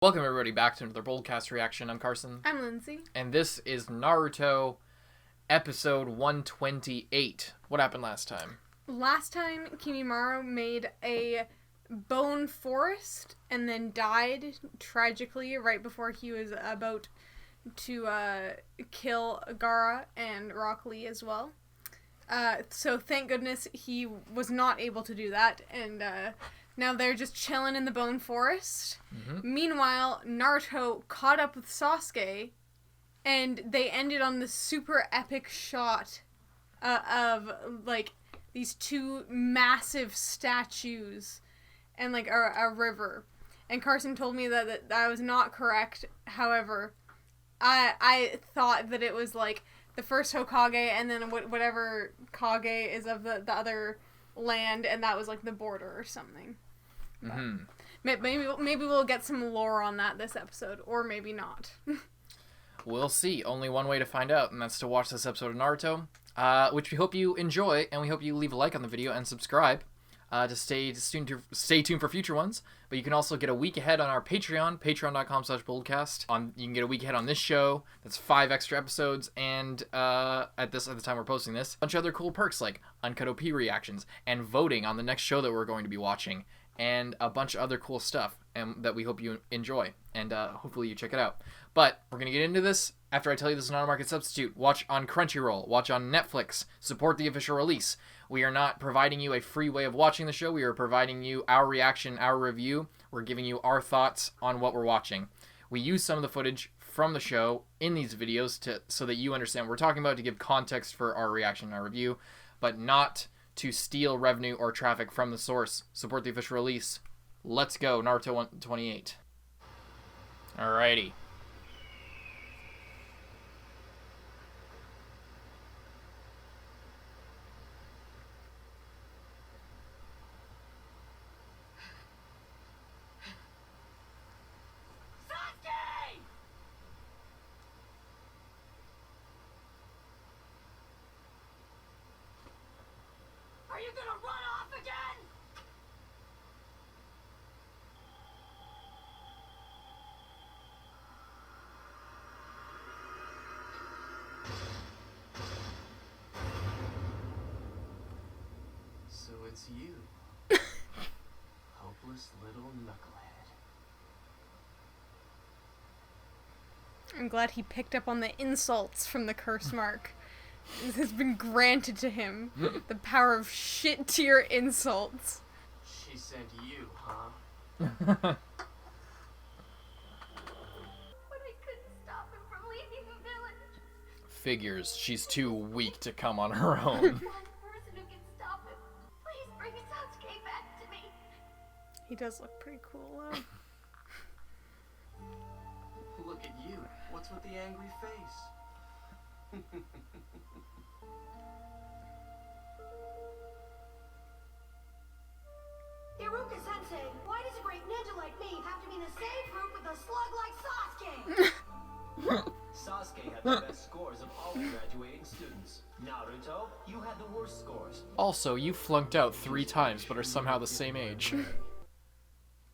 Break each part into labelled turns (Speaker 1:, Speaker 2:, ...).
Speaker 1: Welcome everybody back to another Boldcast reaction. I'm Carson.
Speaker 2: I'm Lindsay.
Speaker 1: And this is Naruto episode 128. What happened last time?
Speaker 2: Last time, Kimimaro made a bone forest and then died tragically right before he was about to kill Gaara and Rock Lee as well. So thank goodness he was not able to do that, and now they're just chilling in the bone forest. Mm-hmm. Meanwhile, Naruto caught up with Sasuke, and they ended on this super epic shot of, like, these two massive statues and, like, a river. And Carson told me that was not correct. However, I thought that it was, like, the first Hokage and then whatever Kage is of the other land, and that was, like, the border or something. Mm-hmm. Maybe we'll get some lore on that this episode, or maybe not.
Speaker 1: We'll see. Only one way to find out, and that's to watch this episode of Naruto, which we hope you enjoy, and we hope you leave a like on the video and subscribe to stay tuned for future ones. But you can also get a week ahead on our Patreon, patreon.com/boldcast. You can get a week ahead on this show. That's 5 extra episodes, and at the time we're posting this, a bunch of other cool perks like Uncut OP reactions and voting on the next show that we're going to be watching, and a bunch of other cool stuff that we hope you enjoy, and hopefully you check it out. But we're going to get into this after I tell you this is not a market substitute. Watch on Crunchyroll, watch on Netflix, support the official release. We are not providing you a free way of watching the show. We are providing you our reaction, our review. We're giving you our thoughts on what we're watching. We use some of the footage from the show in these videos so that you understand what we're talking about, to give context for our reaction and our review, but not to steal revenue or traffic from the source. Support the official release. Let's go, Naruto 128. Alrighty.
Speaker 3: Are you gonna run off again?
Speaker 4: So it's you. Hopeless little knucklehead.
Speaker 2: I'm glad he picked up on the insults from the curse mark. This has been granted to him. The power of shit tier insults.
Speaker 4: She sent you, huh?
Speaker 3: But I couldn't stop him from leaving the village.
Speaker 1: Figures. She's too weak to come on her own.
Speaker 3: One person who can stop him. Please bring Sasuke back to me.
Speaker 2: He does look pretty cool, though.
Speaker 4: Look at you. What's with the angry face?
Speaker 5: Iruka-sensei, why does a great ninja like me have to be in the same group with a slug like Sasuke?
Speaker 4: Sasuke had the best scores of all the graduating students. Naruto, you had the worst scores.
Speaker 1: Also, you flunked out 3 times but are somehow the same age.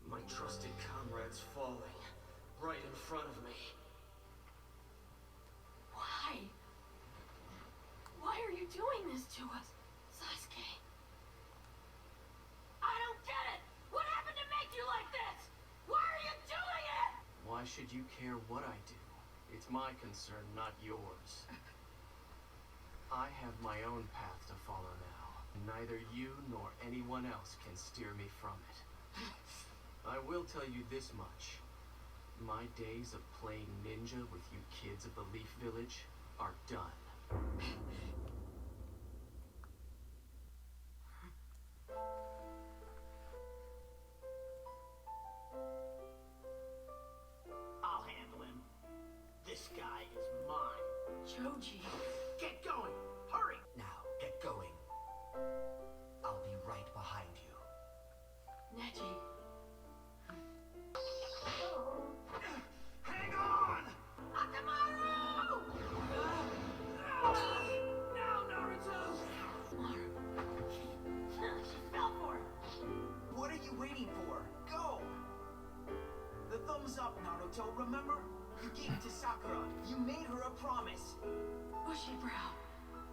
Speaker 4: My trusted comrade's falling right in front of me.
Speaker 3: Why? Why are you doing this to us, Sasuke? I don't get it! What happened to make you like this? Why are you doing it?
Speaker 4: Why should you care what I do? It's my concern, not yours. I have my own path to follow now, and neither you nor anyone else can steer me from it. I will tell you this much. My days of playing ninja with you kids of the Leaf Village are done.
Speaker 6: I'll handle him. This guy is mine.
Speaker 3: Choji.
Speaker 6: Get going! Hurry!
Speaker 7: Now, get going. I'll be right behind you.
Speaker 3: Neji.
Speaker 6: Hang on!
Speaker 3: Akamaru!
Speaker 6: Now, Naruto!
Speaker 3: She fell for it.
Speaker 7: What are you waiting for? Go! The thumbs up Naruto, remember? You gave it to Sakura. You made her a promise.
Speaker 3: Bushy brow.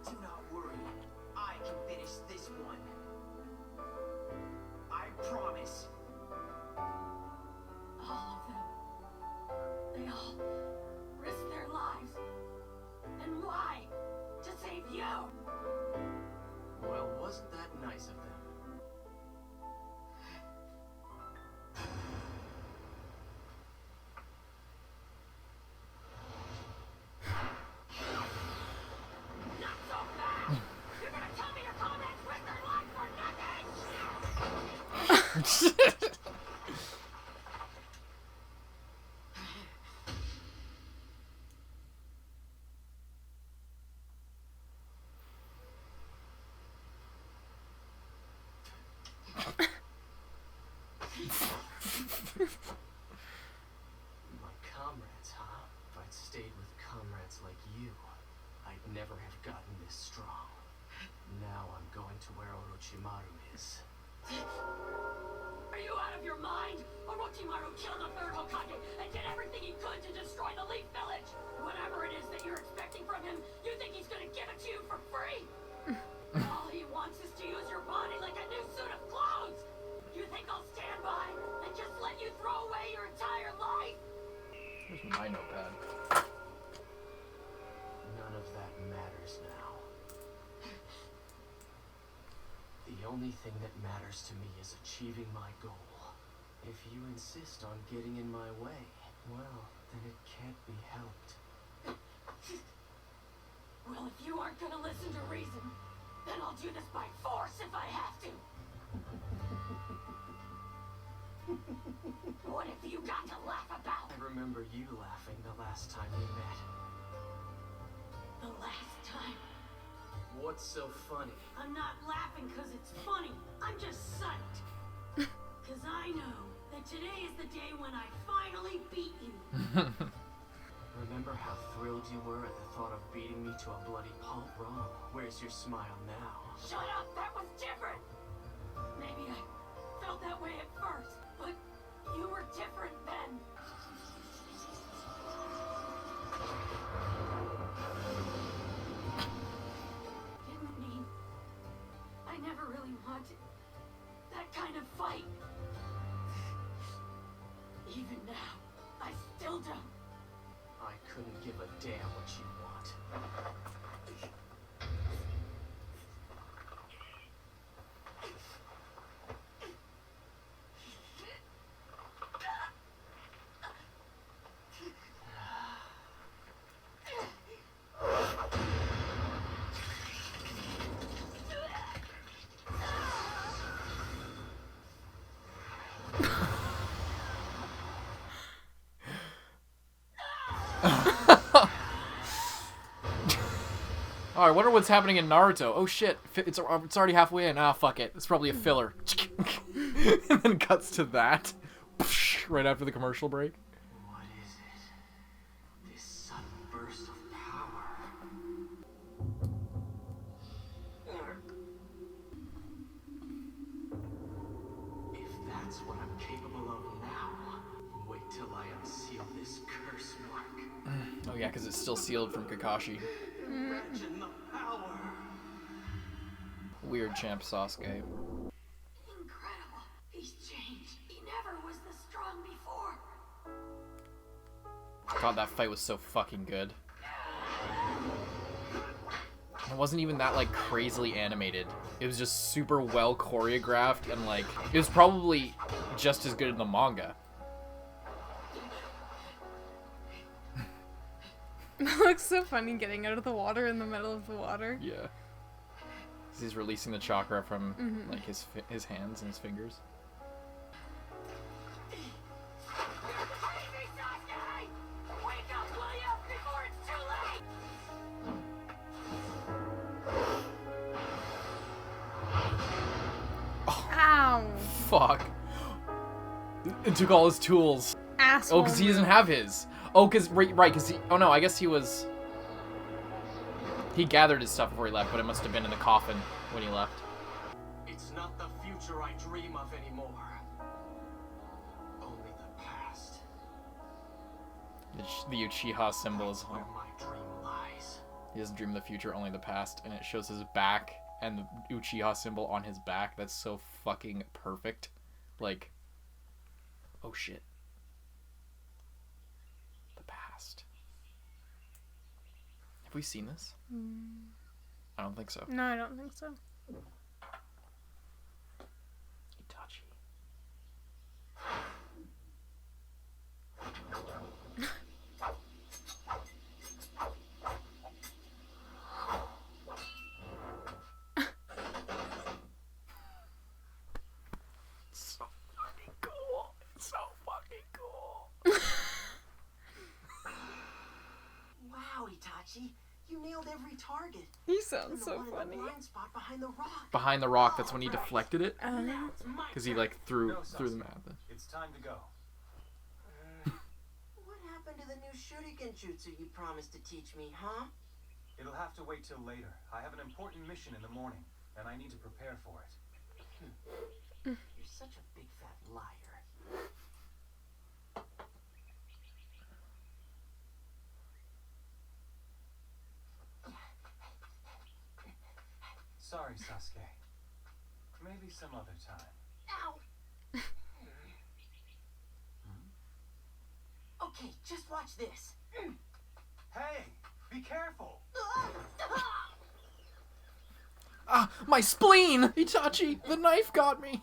Speaker 7: Do not worry. I can finish this one. I promise.
Speaker 3: All of them. They all risked their lives. And why? To save you!
Speaker 4: Well, wasn't that nice of them?
Speaker 3: Not so fast! You're gonna tell me your comments risked their lives for nothing!
Speaker 4: My comrades, huh? If I'd stayed with comrades like you, I'd never have gotten this strong. Now I'm going to where Orochimaru is.
Speaker 3: Are you out of your mind? Orochimaru killed the third Hokage and did everything he could to destroy the Leaf Village! Whatever it is that you're expecting from him, you think he's gonna give it to you for free? All he wants is to use your body like a new suit of clothes! You think I'll stand by and just let you throw away your entire life?
Speaker 1: Here's my notepad.
Speaker 4: None of that matters now. The only thing that matters to me is achieving my goal. If you insist on getting in my way, well, then it can't be helped.
Speaker 3: Well, if you aren't gonna listen to reason, then I'll do this by force if I have to. What have you got to laugh about?
Speaker 4: I remember you laughing the last time we met.
Speaker 3: The last time.
Speaker 4: What's so funny?
Speaker 3: I'm not laughing because it's funny. I'm just psyched. Because I know that today is the day when I finally beat you.
Speaker 4: Remember how thrilled you were at the thought of beating me to a bloody pulp? Wrong. Where's your smile now?
Speaker 3: Shut up, that was different. Maybe I felt that way at first, but you were different then. Didn't mean I never really wanted that kind of fight. Even now, I still don't.
Speaker 4: I couldn't give a damn what you want.
Speaker 1: Oh, I wonder what's happening in Naruto. Oh shit, it's already halfway in. Ah, fuck it. It's probably a filler. And then cuts to that. Right after the commercial break.
Speaker 4: What is it? This sudden burst of power. If that's what I'm capable of now, wait till I unseal this curse mark.
Speaker 1: Oh yeah, because it's still sealed from Kakashi.
Speaker 4: Imagine the power.
Speaker 1: Weird champ Sasuke.
Speaker 3: Incredible. He's changed. He never was this strong before.
Speaker 1: God, that fight was so fucking good. It wasn't even that, like, crazily animated. It was just super well choreographed, and, like, it was probably just as good in the manga.
Speaker 2: It looks so funny getting out of the water in the middle of the water.
Speaker 1: Yeah. He's releasing the chakra from, like, his hands and his fingers.
Speaker 3: You're crazy, Sasuke! Wake up, will ya, before it's too late!
Speaker 2: Ow.
Speaker 1: Fuck. It took all his tools.
Speaker 2: Asshole.
Speaker 1: Oh, because he doesn't have his. Oh, because, right, because he, oh no, I guess he was, he gathered his stuff before he left, but it must have been in the coffin when he left.
Speaker 4: It's not the future I dream of anymore. Only the past.
Speaker 1: The Uchiha symbol is
Speaker 4: Where my dream lies.
Speaker 1: he doesn't dream of the future, only the past, and it shows his back and the Uchiha symbol on his back. That's so fucking perfect. Like, oh shit. The past. Have we seen this? I don't think so.
Speaker 2: No, I don't think so.
Speaker 1: Itachi. So fucking cool. It's so fucking cool.
Speaker 7: Wow, Itachi, you nailed every target.
Speaker 2: He
Speaker 7: Even
Speaker 2: sounds
Speaker 7: the
Speaker 2: so
Speaker 7: one in
Speaker 2: funny.
Speaker 7: the blind spot behind the rock.
Speaker 1: Behind the rock, that's when he deflected it.
Speaker 7: Now it's my
Speaker 1: Because he
Speaker 7: turn.
Speaker 1: like threw
Speaker 6: No,
Speaker 1: the
Speaker 6: Sasuke.
Speaker 1: map.
Speaker 6: It's time to go.
Speaker 7: What happened to the new shuriken jutsu you promised to teach me, huh?
Speaker 6: It'll have to wait till later. I have an important mission in the morning, and I need to prepare for it.
Speaker 7: You're such a big fat liar.
Speaker 6: Sorry, Sasuke. Maybe some other time.
Speaker 7: Ow! Okay, just watch this.
Speaker 6: Hey, be careful!
Speaker 1: Ah, my spleen! Itachi, the knife got me.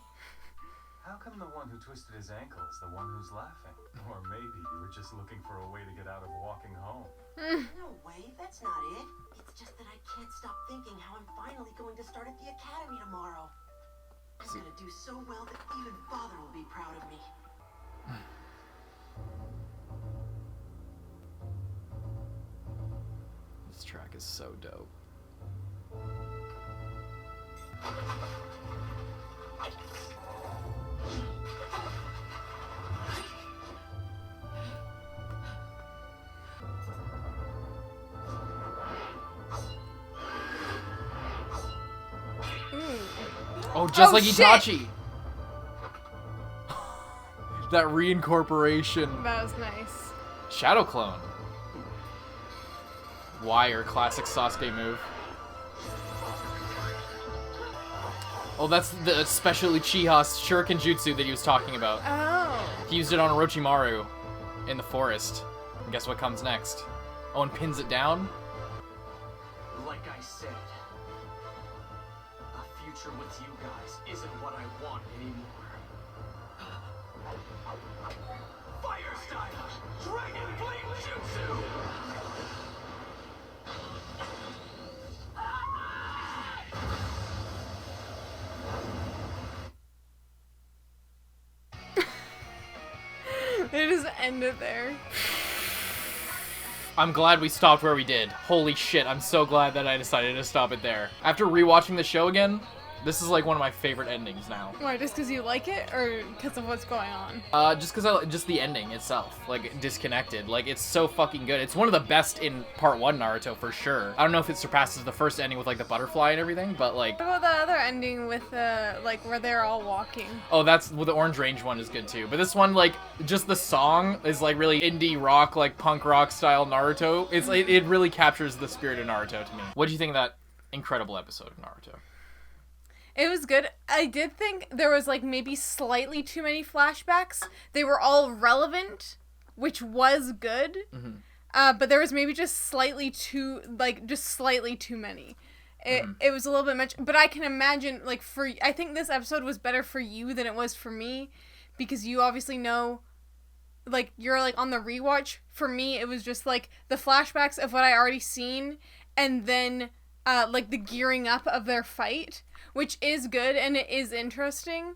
Speaker 6: How come the one who twisted his ankle is the one who's laughing? Or maybe you were just looking for a way to get out of walking home.
Speaker 7: No way, that's not it. It's just that I can't stop thinking how I'm finally going to start at the academy tomorrow. I'm gonna do so well that even father will be proud of me.
Speaker 1: This track is so dope. Oh, just
Speaker 2: Oh,
Speaker 1: like
Speaker 2: shit!
Speaker 1: Itachi! That reincorporation.
Speaker 2: That was nice.
Speaker 1: Shadow Clone. Wire, classic Sasuke move. Oh, that's the special Uchiha Shuriken Jutsu that he was talking about.
Speaker 2: Oh.
Speaker 1: He used it on Orochimaru in the forest. And guess what comes next? Oh, and pins it down?
Speaker 4: Like I said, a future with you guys isn't what I want anymore. Fire style! Dragon Blade Jutsu!
Speaker 2: They just ended there.
Speaker 1: I'm glad we stopped where we did. Holy shit, I'm so glad that I decided to stop it there. After rewatching the show again, this is like one of my favorite endings now.
Speaker 2: Why, just because you like it, or because of what's going on?
Speaker 1: Just because just the ending itself, like disconnected, like it's so fucking good. It's one of the best in Part 1 Naruto for sure. I don't know if it surpasses the first ending with like the butterfly and everything, but like,
Speaker 2: What about the other ending with like where they're all walking?
Speaker 1: oh, that's well, the Orange Range one is good too. But this one, like, just the song is like really indie rock, like punk rock style Naruto. It's like, it really captures the spirit of Naruto to me. What do you think of that incredible episode of Naruto?
Speaker 2: It was good. I did think there was like maybe slightly too many flashbacks. They were all relevant, which was good. But there was maybe just slightly too many. It was a little bit much, but I can imagine like I think this episode was better for you than it was for me, because you obviously know, like, you're like on the rewatch. For me, it was just like the flashbacks of what I already seen, and then like the gearing up of their fight, which is good and it is interesting.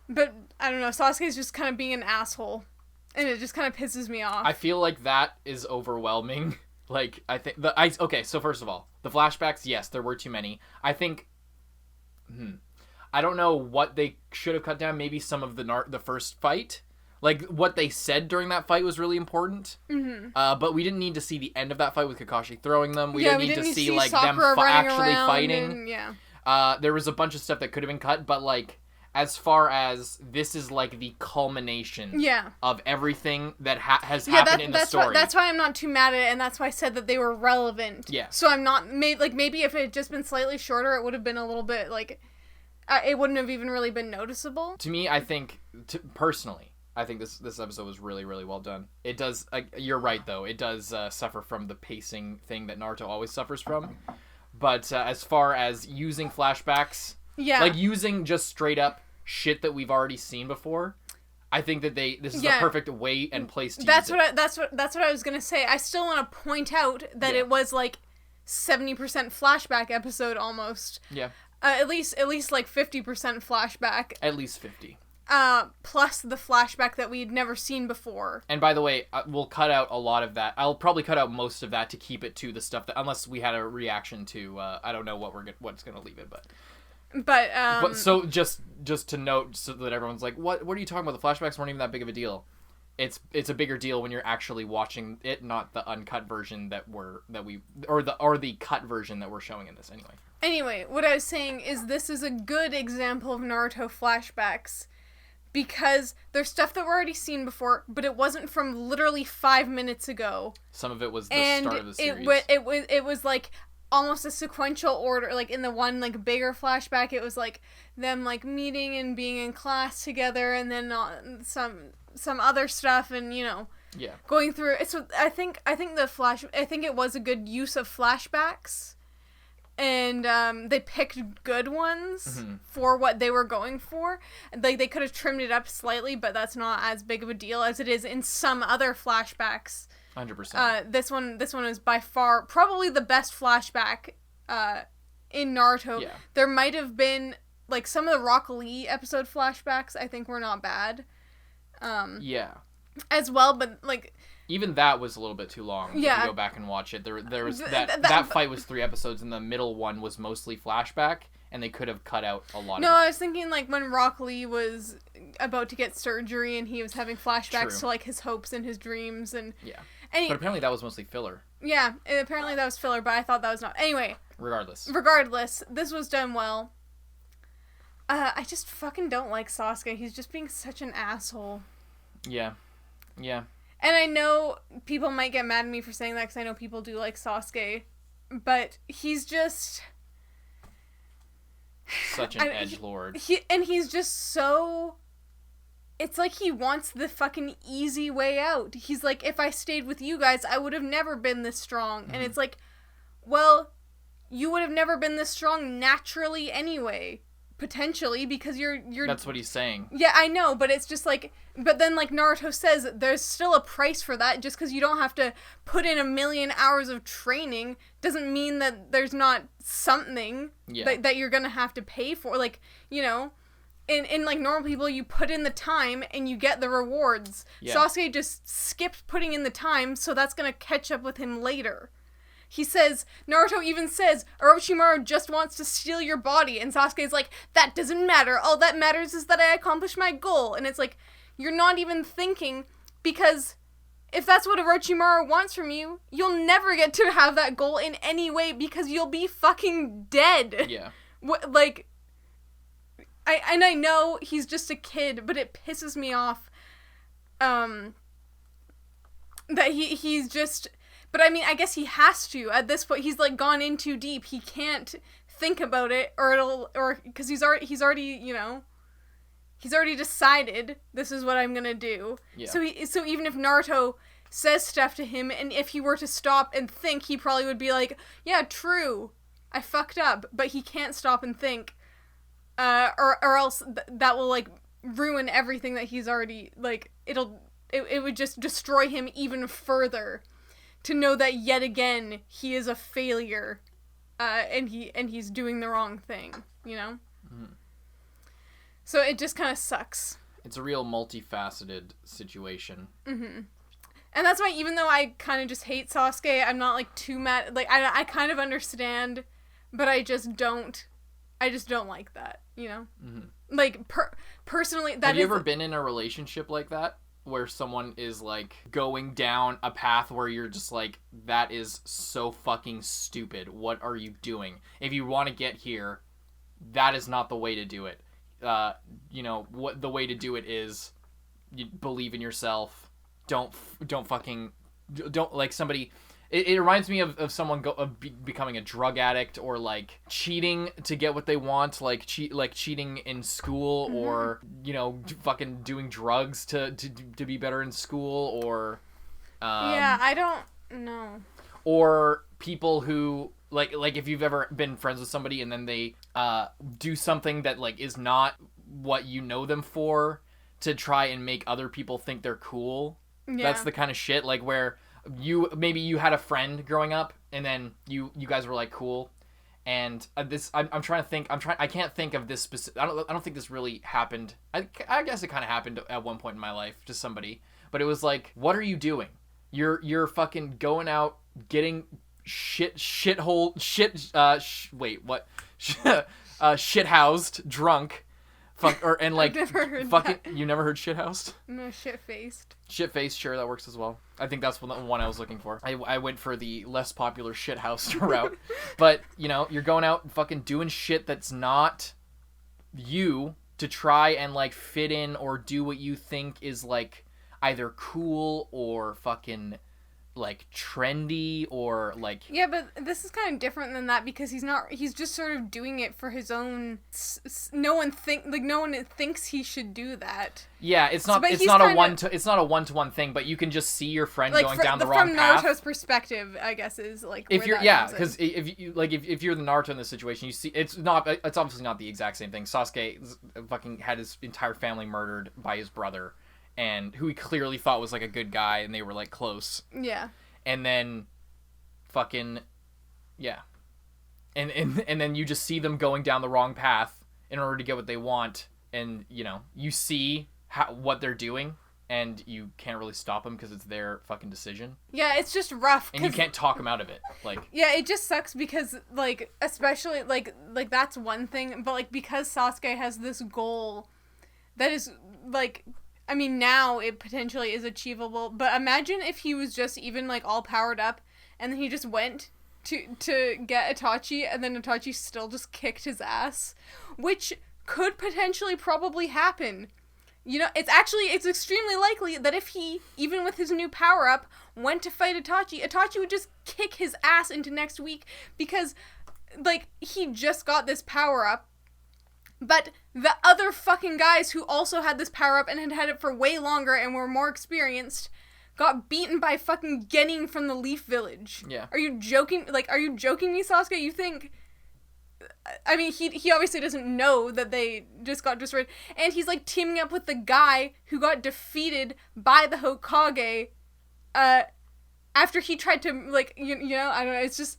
Speaker 2: But I don't know, Sasuke's just kind of being an asshole, and it just kind of pisses me off.
Speaker 1: I feel like that is overwhelming. Like, I think okay, so first of all, the flashbacks, yes, there were too many. I think, I don't know what they should have cut down. Maybe some of the first fight, like what they said during that fight was really important. But we didn't need to see the end of that fight with Kakashi throwing them. We didn't need to see like them
Speaker 2: Sakura running
Speaker 1: actually
Speaker 2: around
Speaker 1: fighting.
Speaker 2: and, yeah.
Speaker 1: There was a bunch of stuff that could have been cut, but like as far as this is like the culmination of everything that has happened in the story.
Speaker 2: That's why I'm not too mad at it, and that's why I said that they were relevant.
Speaker 1: Yeah.
Speaker 2: So I'm not maybe if it had just been slightly shorter, it would have been a little bit like it wouldn't have even really been noticeable.
Speaker 1: To me, I think personally, I think this episode was really, really well done. It does. You're right though. It does suffer from the pacing thing that Naruto always suffers from. But as far as using flashbacks, like using just straight up shit that we've already seen before, I think that this is a perfect way and place to use it.
Speaker 2: That's what I was gonna say. I still want to point out that it was like 70% flashback episode almost.
Speaker 1: Yeah.
Speaker 2: At least like 50% flashback.
Speaker 1: At least 50.
Speaker 2: Plus the flashback that we had never seen before.
Speaker 1: And by the way, we'll cut out a lot of that. I'll probably cut out most of that to keep it to the stuff that, unless we had a reaction to, I don't know what's gonna leave it, but so just to note so that everyone's like, what are you talking about? The flashbacks weren't even that big of a deal. It's a bigger deal when you're actually watching it, not the uncut version or the cut version that we're showing in this anyway.
Speaker 2: Anyway, what I was saying is this is a good example of Naruto flashbacks because there's stuff that we're already seen before, but it wasn't from literally 5 minutes ago.
Speaker 1: Some of it was the start of the series.
Speaker 2: It was like almost a sequential order, like in the one like bigger flashback it was like them like meeting and being in class together, and then some other stuff, and going through it. So I think it was a good use of flashbacks, and they picked good ones for what they were going for. Like they could have trimmed it up slightly, but that's not as big of a deal as it is in some other flashbacks.
Speaker 1: 100%.
Speaker 2: This one is by far probably the best flashback in Naruto.
Speaker 1: Yeah.
Speaker 2: There might have been like some of the Rock Lee episode flashbacks I think were not bad. As well, but like
Speaker 1: even that was a little bit too long.
Speaker 2: Yeah.
Speaker 1: If you go back and watch it, there was that fight was 3 episodes, and the middle one was mostly flashback, and they could have cut out a lot of it.
Speaker 2: No, I was thinking like when Rock Lee was about to get surgery and he was having flashbacks to like his hopes and his dreams and
Speaker 1: but apparently that was mostly filler.
Speaker 2: Yeah, apparently that was filler, but I thought that was not. Anyway. Regardless, this was done well. I just fucking don't like Sasuke. He's just being such an asshole.
Speaker 1: Yeah. Yeah.
Speaker 2: And I know people might get mad at me for saying that because I know people do like Sasuke, but he's just
Speaker 1: such an edgelord.
Speaker 2: He's just so. It's like he wants the fucking easy way out. He's like, if I stayed with you guys, I would have never been this strong. And it's like, well, you would have never been this strong naturally anyway. Potentially, because you're...
Speaker 1: That's what he's saying.
Speaker 2: Yeah, I know, but it's just like... But then, like Naruto says, there's still a price for that. Just because you don't have to put in 1,000,000 hours of training doesn't mean that there's not something that you're gonna have to pay for. Like, in like normal people, you put in the time and you get the rewards. Yeah. Sasuke just skips putting in the time, so that's gonna catch up with him later. He says, Naruto even says, Orochimaru just wants to steal your body, and Sasuke's like, that doesn't matter, all that matters is that I accomplished my goal. And it's like, you're not even thinking, because if that's what Orochimaru wants from you, you'll never get to have that goal in any way, because you'll be fucking dead.
Speaker 1: Yeah.
Speaker 2: I know he's just a kid, but it pisses me off that he's just... But I mean, I guess he has to. At this point, he's like gone in too deep. He can't think about it, because he's already decided this is what I'm gonna do. Yeah. So even if Naruto says stuff to him, and if he were to stop and think, he probably would be like, yeah, true, I fucked up. But he can't stop and think, or else that will like ruin everything that he's already like. It would just destroy him even further. To know that yet again he is a failure, and he's doing the wrong thing, So it just kind of sucks.
Speaker 1: It's a real multifaceted situation.
Speaker 2: Mm-hmm. And that's why, even though I kind of just hate Sasuke, I'm not like too mad. Like I kind of understand, but I just don't like that, Mm-hmm. Like personally,
Speaker 1: have you ever been in a relationship like that? Where someone is like going down a path where you're just like, that is so fucking stupid. What are you doing? If you want to get here, that is not the way to do it. what the way to do it is, you believe in yourself. Don't like somebody. It reminds me of someone becoming a drug addict, or like cheating to get what they want, like cheating in school, or fucking doing drugs to be better in school, or
Speaker 2: I don't know.
Speaker 1: Or people who like if you've ever been friends with somebody and then they do something that like is not what you know them for, to try and make other people think they're cool. Yeah. That's the kind of shit like where you had a friend growing up and then you guys were like cool, and I'm trying to think, I can't think of this specific. I don't think this really happened. I guess it kind of happened at one point in my life to somebody, but it was like, what are you doing? You're fucking going out getting shit housed drunk. And like,
Speaker 2: I've never heard
Speaker 1: fucking,
Speaker 2: that.
Speaker 1: You never heard shit-housed?
Speaker 2: No, shit-faced.
Speaker 1: Shit-faced, sure, that works as well. I think that's the one I was looking for. I went for the less popular shit-housed route. But, you're going out and fucking doing shit that's not you to try and, like, fit in or do what you think is, like, either cool or fucking, like, trendy or, like...
Speaker 2: Yeah, but this is kind of different than that because he's just sort of doing it for his own... No one thinks he should do that.
Speaker 1: Yeah, it's not a one-to-one thing, but you can just see your friend like going down the wrong path.
Speaker 2: From Naruto's perspective, I guess, is, like,
Speaker 1: because if you're the Naruto in this situation, you see, it's obviously not the exact same thing. Sasuke fucking had his entire family murdered by his brother, and who he clearly thought was like a good guy, and they were like close.
Speaker 2: Yeah.
Speaker 1: And then fucking yeah. And then you just see them going down the wrong path in order to get what they want, and you see what they're doing, and you can't really stop them because it's their fucking decision.
Speaker 2: Yeah, it's just rough.
Speaker 1: And you can't talk them out of it. Like,
Speaker 2: yeah, it just sucks because, like, especially like that's one thing, but like because Sasuke has this goal that is like, I mean, now it potentially is achievable, but imagine if he was just even, like, all powered up, and then he just went to get Itachi, and then Itachi still just kicked his ass, which could potentially probably happen. It's extremely likely that if he, even with his new power-up, went to fight Itachi would just kick his ass into next week, because, like, he just got this power-up, but the other fucking guys who also had this power-up and had had it for way longer and were more experienced got beaten by fucking Genin from the Leaf Village.
Speaker 1: Yeah.
Speaker 2: Are you joking? Like, are you joking me, Sasuke? You think... I mean, he obviously doesn't know that they just got destroyed. And he's, like, teaming up with the guy who got defeated by the Hokage, after he tried to, like, I don't know, it's just...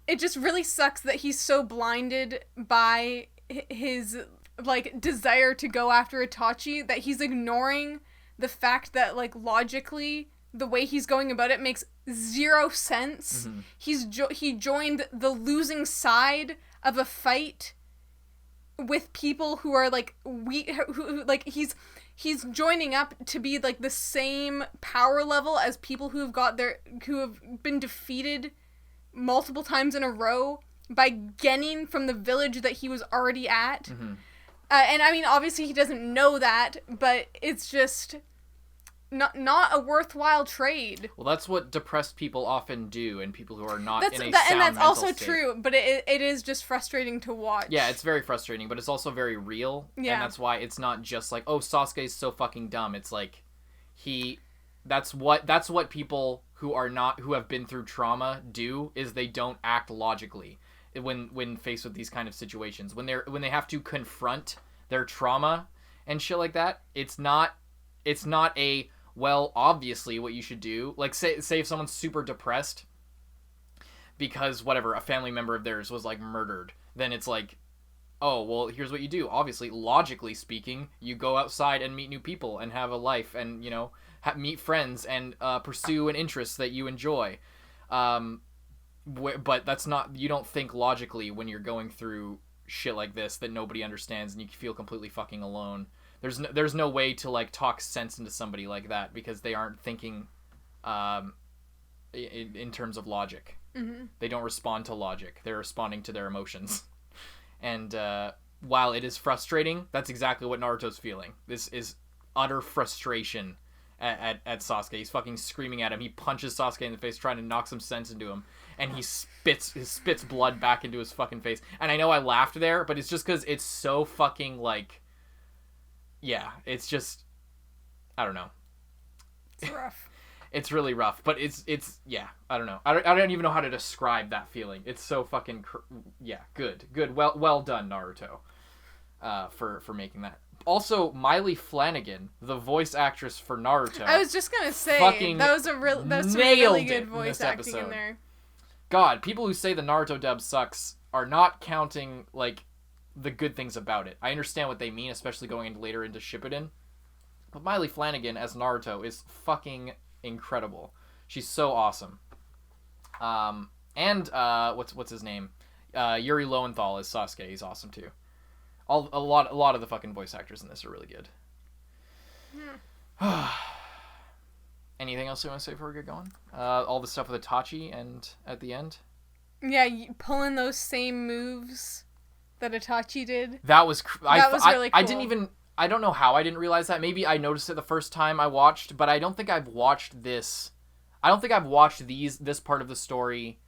Speaker 2: It just really sucks that he's so blinded by his, like, desire to go after Itachi that he's ignoring the fact that, like, logically, the way he's going about it makes zero sense. Mm-hmm. He joined the losing side of a fight with people who are, like, who like, he's joining up to be, like, the same power level as people who have been defeated multiple times in a row by Genin from the village that he was already at. Mm-hmm. And I mean, obviously he doesn't know that, but it's just not a worthwhile trade.
Speaker 1: Well, that's what depressed people often do, and people who are not in a sound
Speaker 2: and that's
Speaker 1: mental
Speaker 2: also
Speaker 1: state.
Speaker 2: True, but it is just frustrating to watch.
Speaker 1: Yeah, it's very frustrating, but it's also very real. Yeah. And that's why it's not just like, oh, Sasuke's so fucking dumb. It's like that's what people who have been through trauma do, is they don't act logically when faced with these kind of situations. When they have to confront their trauma and shit like that, it's not a, well, obviously what you should do. Like, say if someone's super depressed because whatever, a family member of theirs was, like, murdered, then it's like, oh, well, here's what you do. Obviously, logically speaking, you go outside and meet new people and have a life and, meet friends and pursue an interest that you enjoy. But that's not, you don't think logically when you're going through shit like this that nobody understands, and you feel completely fucking alone. There's no way to, like, talk sense into somebody like that because they aren't thinking in terms of logic. Mm-hmm. They don't respond to logic. They're responding to their emotions. And while it is frustrating, that's exactly what Naruto's feeling. This is utter frustration at Sasuke. He's fucking screaming at him. He punches Sasuke in the face, trying to knock some sense into him, and he spits blood back into his fucking face. And I know I laughed there, but it's just because it's so fucking, like, yeah, it's just, I don't know.
Speaker 2: It's rough.
Speaker 1: It's really rough, but it's yeah, I don't know. I don't even know how to describe that feeling. It's so fucking yeah, good. Well done, Naruto, for making that. Also, Miley Flanagan, the voice actress for Naruto.
Speaker 2: I was just gonna say
Speaker 1: fucking
Speaker 2: that was some
Speaker 1: nailed
Speaker 2: really
Speaker 1: it
Speaker 2: good
Speaker 1: in
Speaker 2: voice
Speaker 1: this
Speaker 2: acting
Speaker 1: episode.
Speaker 2: in there.
Speaker 1: God, people who say the Naruto dub sucks are not counting, like, the good things about it. I understand what they mean, especially going into later into Shippuden. But Miley Flanagan as Naruto is fucking incredible. She's so awesome. And what's his name? Yuri Lowenthal as Sasuke. He's awesome too. A lot of the fucking voice actors in this are really good. Anything else you want to say before we get going? All the stuff with Itachi and at the end.
Speaker 2: Yeah, pulling those same moves that Itachi did.
Speaker 1: That was
Speaker 2: really cool.
Speaker 1: I didn't even. I don't know how I didn't realize that. Maybe I noticed it the first time I watched, but I don't think I've watched this. I don't think I've watched this part of the story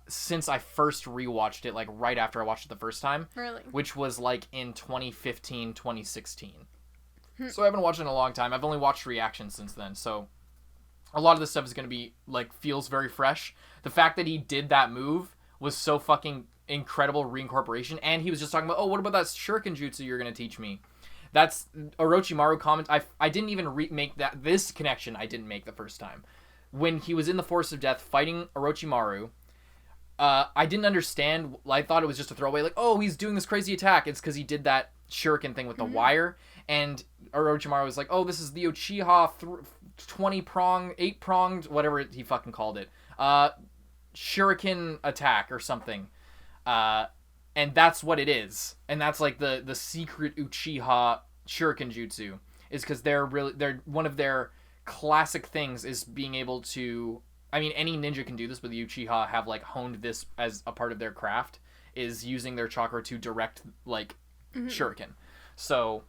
Speaker 1: since I first rewatched it, like right after I watched it the first time.
Speaker 2: Really?
Speaker 1: Which was like in 2015, 2016. So I haven't watched it in a long time. I've only watched reactions since then. So a lot of this stuff is going to be like feels very fresh. The fact that he did that move was so fucking incredible reincorporation, and he was just talking about, oh, what about that shuriken jutsu you're gonna teach me? That's Orochimaru comment. I didn't even make that this connection. I didn't make the first time when he was in the Forest of Death fighting Orochimaru. I didn't understand. I thought it was just a throwaway, like, oh, he's doing this crazy attack. It's because he did that shuriken thing with the wire, and Orochimaru was like, oh, this is the Uchiha 20-pronged, 8-pronged, whatever he fucking called it, shuriken attack or something. And that's what it is. And that's like the secret Uchiha shuriken jutsu, is because they're one of their classic things is being able to, I mean, any ninja can do this, but the Uchiha have like honed this as a part of their craft, is using their chakra to direct like shuriken. So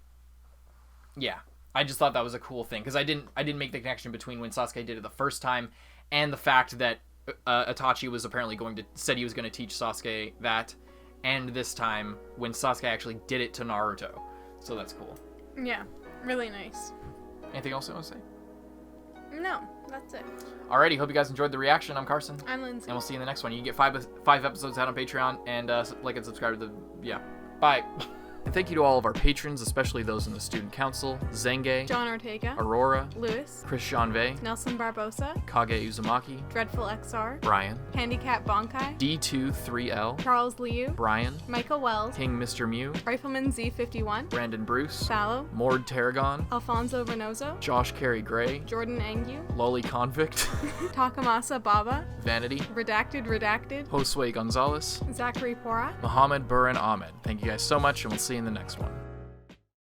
Speaker 1: yeah, I just thought that was a cool thing, because I didn't make the connection between when Sasuke did it the first time and the fact that Itachi was apparently said he was going to teach Sasuke that, and this time when Sasuke actually did it to Naruto. So that's cool.
Speaker 2: Yeah, really nice.
Speaker 1: Anything else you want to say?
Speaker 2: No, that's it.
Speaker 1: Alrighty, hope you guys enjoyed the reaction. I'm Carson.
Speaker 2: I'm Lindsay.
Speaker 1: And we'll see you in the next one. You can get five episodes out on Patreon, and like and subscribe to the, yeah. Bye. And thank you to all of our patrons, especially those in the Student Council: Zenge,
Speaker 2: John Ortega,
Speaker 1: Aurora,
Speaker 2: Lewis,
Speaker 1: Chris Janve,
Speaker 2: Nelson Barbosa,
Speaker 1: Kage Uzumaki,
Speaker 2: Dreadful XR,
Speaker 1: Brian,
Speaker 2: Handicap Bonkai,
Speaker 1: D23L,
Speaker 2: Charles Liu,
Speaker 1: Brian,
Speaker 2: Michael Wells,
Speaker 1: King Mr. Mew,
Speaker 2: Rifleman Z51,
Speaker 1: Brandon Bruce,
Speaker 2: Fallow,
Speaker 1: Mord Tarragon,
Speaker 2: Alfonso Reynoso,
Speaker 1: Josh Carey Gray,
Speaker 2: Jordan Angu,
Speaker 1: Lolly Convict,
Speaker 2: Takamasa Baba,
Speaker 1: Vanity,
Speaker 2: Redacted,
Speaker 1: Josue Gonzalez,
Speaker 2: Zachary Pora.
Speaker 1: Mohammed Buran Ahmed. Thank you guys so much, and we'll see you in the next one.